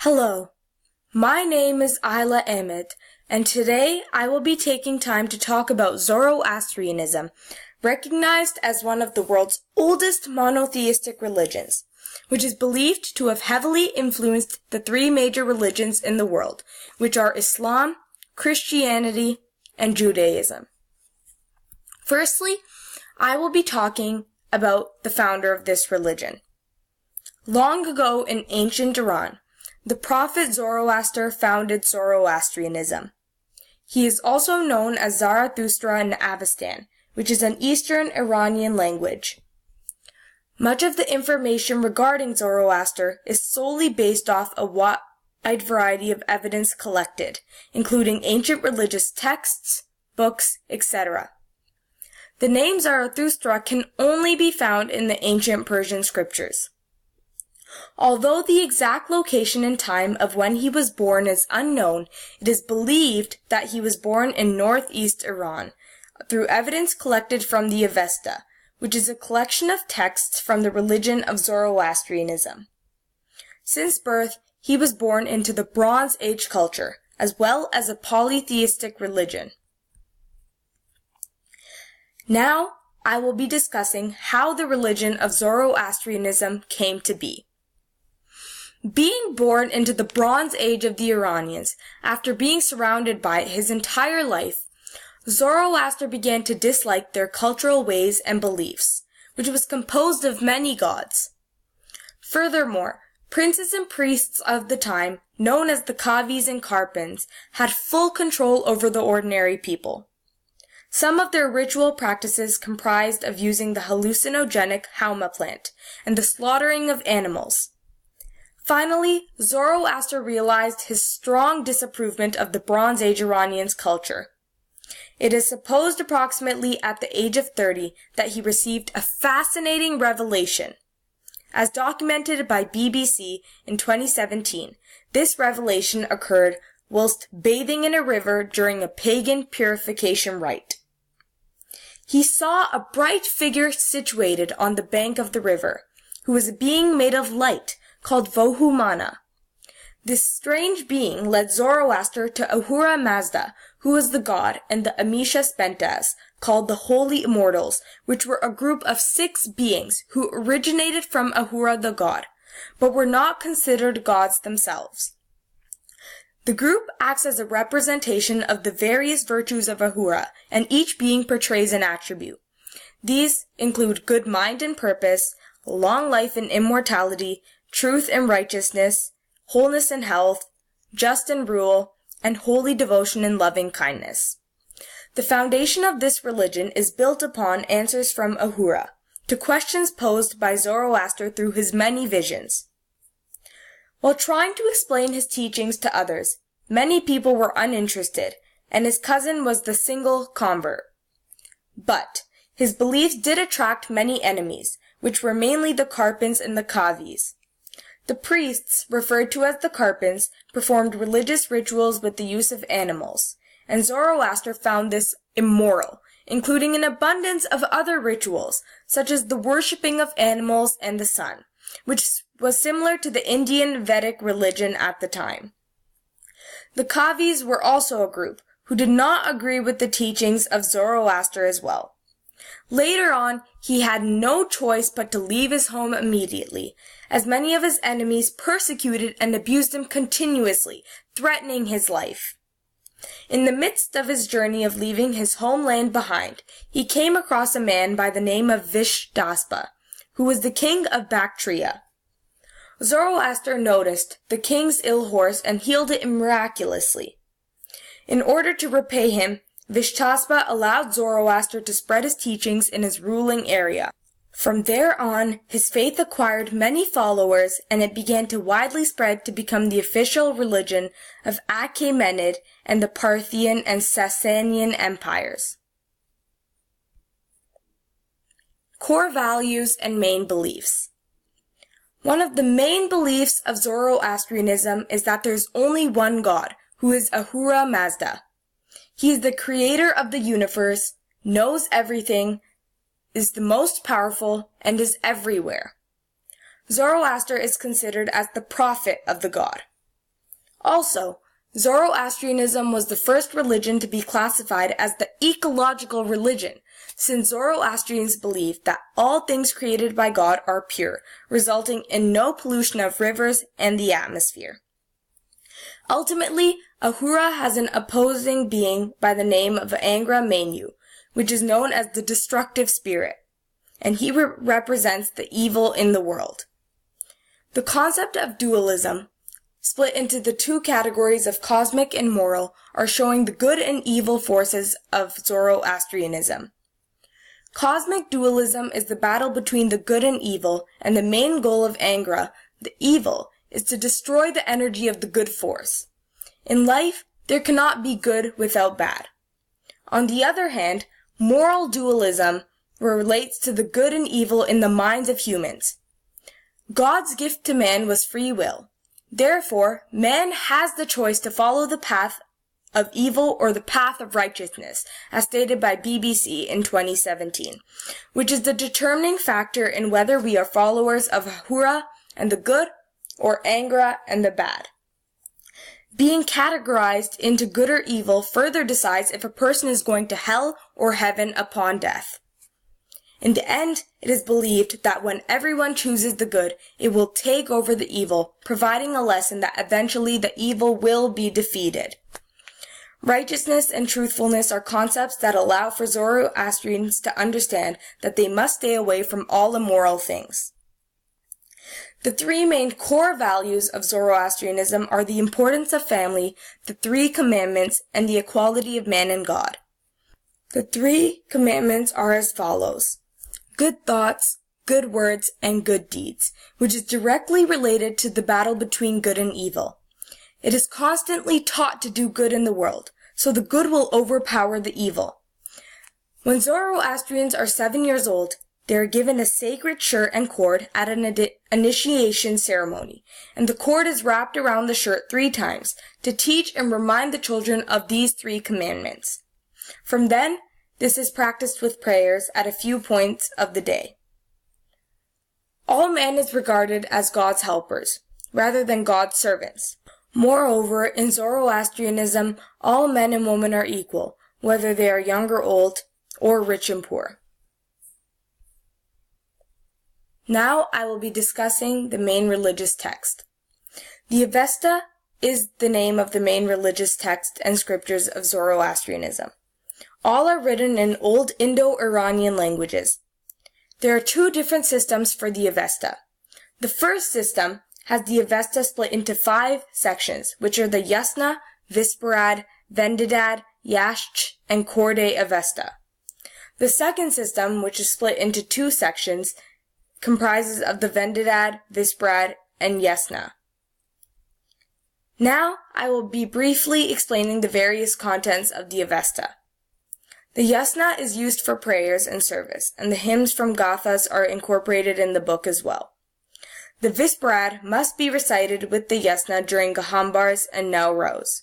Hello, my name is Ayla Ahmed, and today I will be taking time to talk about Zoroastrianism, recognized as one of the world's oldest monotheistic religions, which is believed to have heavily influenced the three major religions in the world, which are Islam, Christianity, and Judaism. Firstly, I will be talking about the founder of this religion. Long ago in ancient Iran, the prophet Zoroaster founded Zoroastrianism. He is also known as Zarathustra in Avestan, which is an Eastern Iranian language. Much of the information regarding Zoroaster is solely based off a wide variety of evidence collected, including ancient religious texts, books, etc. The name Zarathustra can only be found in the ancient Persian scriptures. Although the exact location and time of when he was born is unknown, it is believed that he was born in northeast Iran through evidence collected from the Avesta, which is a collection of texts from the religion of Zoroastrianism. Since birth, he was born into the Bronze Age culture, as well as a polytheistic religion. Now, I will be discussing how the religion of Zoroastrianism came to be. Being born into the Bronze Age of the Iranians, after being surrounded by it his entire life, Zoroaster began to dislike their cultural ways and beliefs, which was composed of many gods. Furthermore, princes and priests of the time, known as the Kavis and Karpins, had full control over the ordinary people. Some of their ritual practices comprised of using the hallucinogenic hauma plant and the slaughtering of animals. Finally, Zoroaster realized his strong disapproval of the Bronze Age Iranians' culture. It is supposed approximately at the age of 30 that he received a fascinating revelation. As documented by BBC in 2017, this revelation occurred whilst bathing in a river during a pagan purification rite. He saw a bright figure situated on the bank of the river, who was a being made of light, called Vohumana. This strange being led Zoroaster to Ahura Mazda, who was the god, and the Amisha Spentas, called the Holy Immortals, which were a group of 6 beings who originated from Ahura the god, but were not considered gods themselves. The group acts as a representation of the various virtues of Ahura, and each being portrays an attribute. These include good mind and purpose, long life and immortality, truth and righteousness, wholeness and health, just and rule, and holy devotion and loving kindness. The foundation of this religion is built upon answers from Ahura to questions posed by Zoroaster through his many visions. While trying to explain his teachings to others, many people were uninterested, and his cousin was the single convert. But his beliefs did attract many enemies, which were mainly the Karpins and the Kavis. The priests, referred to as the Karpins, performed religious rituals with the use of animals, and Zoroaster found this immoral, including an abundance of other rituals, such as the worshipping of animals and the sun, which was similar to the Indian Vedic religion at the time. The Kavis were also a group who did not agree with the teachings of Zoroaster as well. Later on, he had no choice but to leave his home immediately, as many of his enemies persecuted and abused him continuously, threatening his life. In the midst of his journey of leaving his homeland behind, he came across a man by the name of Vishtaspa, who was the king of Bactria. Zoroaster noticed the king's ill horse and healed it miraculously. In order to repay him, Vishtaspa allowed Zoroaster to spread his teachings in his ruling area. From there on, his faith acquired many followers, and it began to widely spread to become the official religion of Achaemenid and the Parthian and Sasanian empires. Core values and main beliefs. One of the main beliefs of Zoroastrianism is that there is only one God, who is Ahura Mazda. He is the creator of the universe, knows everything, is the most powerful, and is everywhere. Zoroaster is considered as the prophet of the god. Also, Zoroastrianism was the first religion to be classified as the ecological religion, since Zoroastrians believed that all things created by God are pure, resulting in no pollution of rivers and the atmosphere. Ultimately, Ahura has an opposing being by the name of Angra Mainyu, which is known as the destructive spirit, and he represents the evil in the world. The concept of dualism, split into the two categories of cosmic and moral, are showing the good and evil forces of Zoroastrianism. Cosmic dualism is the battle between the good and evil, and the main goal of Angra, the evil, is to destroy the energy of the good force. In life, there cannot be good without bad. On the other hand, moral dualism relates to the good and evil in the minds of humans. God's gift to man was free will. Therefore, man has the choice to follow the path of evil or the path of righteousness, as stated by BBC in 2017, which is the determining factor in whether we are followers of Ahura and the good or Angra and the bad. Being categorized into good or evil further decides if a person is going to hell or heaven upon death. In the end, it is believed that when everyone chooses the good, it will take over the evil, providing a lesson that eventually the evil will be defeated. Righteousness and truthfulness are concepts that allow for Zoroastrians to understand that they must stay away from all immoral things. The three main core values of Zoroastrianism are the importance of family, the 3 commandments, and the equality of man and God. The 3 commandments are as follows: good thoughts, good words, and good deeds, which is directly related to the battle between good and evil. It is constantly taught to do good in the world, so the good will overpower the evil. When Zoroastrians are 7 years old, they are given a sacred shirt and cord at an initiation ceremony, and the cord is wrapped around the shirt 3 times to teach and remind the children of these 3 commandments. From then, this is practiced with prayers at a few points of the day. All man is regarded as God's helpers, rather than God's servants. Moreover, in Zoroastrianism, all men and women are equal, whether they are young or old, or rich and poor. Now I will be discussing the main religious text. The Avesta is the name of the main religious text and scriptures of Zoroastrianism. All are written in Old Indo-Iranian languages. There are 2 different systems for the Avesta. The first system has the Avesta split into 5 sections, which are the Yasna, Visparad, Vendidad, Yashch, and Korde Avesta. The second system, which is split into 2 sections, comprises of the Vendidad, Visparad, and Yasna. Now, I will be briefly explaining the various contents of the Avesta. The Yasna is used for prayers and service, and the hymns from Gathas are incorporated in the book as well. The Visparad must be recited with the Yasna during Gahambars and Nowruz.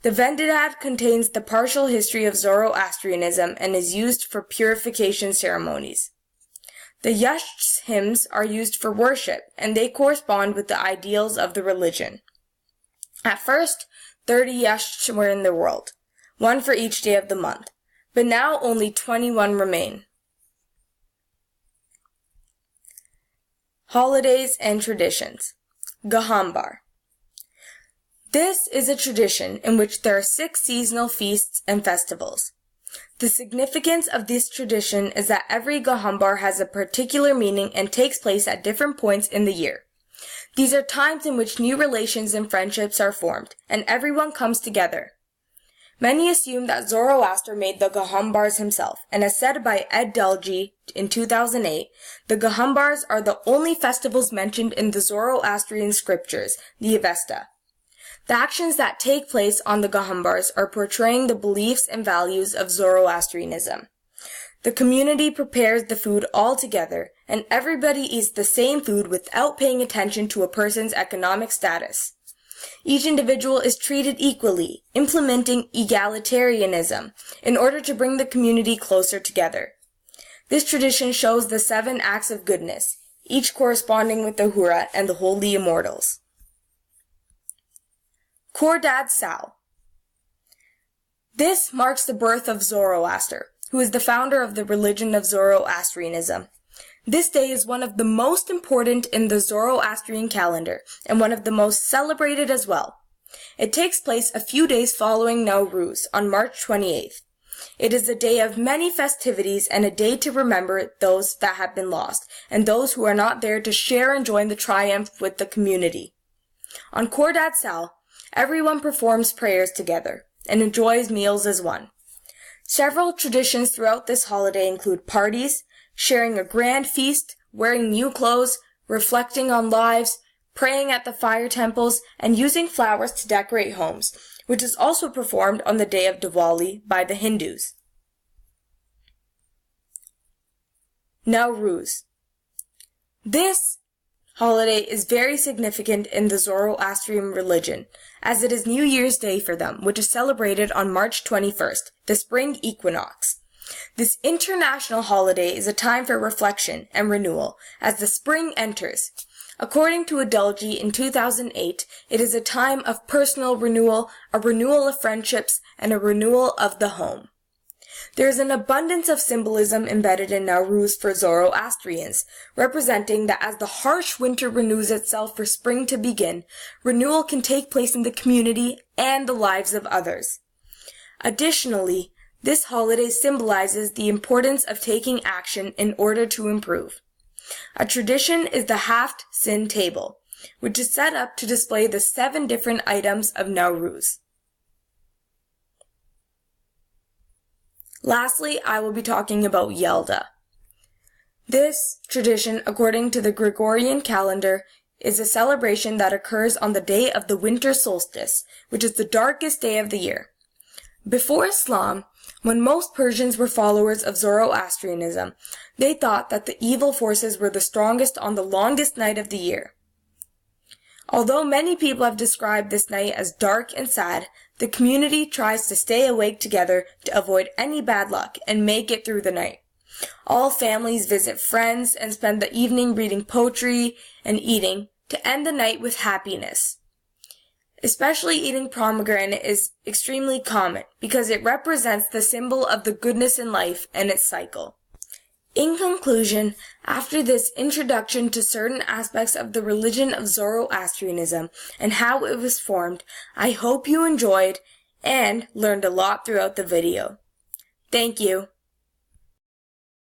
The Vendidad contains the partial history of Zoroastrianism and is used for purification ceremonies. The Yashch hymns are used for worship, and they correspond with the ideals of the religion. At first, 30 Yashch were in the world, 1 for each day of the month, but now only 21 remain. Holidays and traditions. Gahambar. This is a tradition in which there are 6 seasonal feasts and festivals. The significance of this tradition is that every Gahambar has a particular meaning and takes place at different points in the year. These are times in which new relations and friendships are formed, and everyone comes together. Many assume that Zoroaster made the Gahambars himself, and as said by Ed Delgi in 2008, the Gahambars are the only festivals mentioned in the Zoroastrian scriptures, the Avesta. The actions that take place on the Gahambars are portraying the beliefs and values of Zoroastrianism. The community prepares the food all together, and everybody eats the same food without paying attention to a person's economic status. Each individual is treated equally, implementing egalitarianism in order to bring the community closer together. This tradition shows the 7 acts of goodness, each corresponding with the Ahura and the holy immortals. Khordad Sal. This marks the birth of Zoroaster, who is the founder of the religion of Zoroastrianism. This day is one of the most important in the Zoroastrian calendar, and one of the most celebrated as well. It takes place a few days following Nowruz, on March 28th. It is a day of many festivities and a day to remember those that have been lost, and those who are not there to share and join the triumph with the community. On Khordad Sal, everyone performs prayers together and enjoys meals as one. Several traditions throughout this holiday include parties, sharing a grand feast, wearing new clothes, reflecting on lives, praying at the fire temples, and using flowers to decorate homes, which is also performed on the day of Diwali by the Hindus. Nowruz. This holiday is very significant in the Zoroastrian religion, as it is New Year's Day for them, which is celebrated on March 21st, the spring equinox. This international holiday is a time for reflection and renewal as the spring enters. According to Adulji in 2008, it is a time of personal renewal, a renewal of friendships, and a renewal of the home. There is an abundance of symbolism embedded in Nowruz for Zoroastrians, representing that as the harsh winter renews itself for spring to begin, renewal can take place in the community and the lives of others. Additionally, this holiday symbolizes the importance of taking action in order to improve. A tradition is the Haft Sin table, which is set up to display the 7 different items of Nowruz. Lastly, I will be talking about Yelda. This tradition, according to the Gregorian calendar, is a celebration that occurs on the day of the winter solstice, which is the darkest day of the year. Before Islam, when most Persians were followers of Zoroastrianism, they thought that the evil forces were the strongest on the longest night of the year. Although many people have described this night as dark and sad, the community tries to stay awake together to avoid any bad luck and make it through the night. All families visit friends and spend the evening reading poetry and eating to end the night with happiness. Especially eating pomegranate is extremely common because it represents the symbol of the goodness in life and its cycle. In conclusion, after this introduction to certain aspects of the religion of Zoroastrianism and how it was formed, I hope you enjoyed and learned a lot throughout the video. Thank you.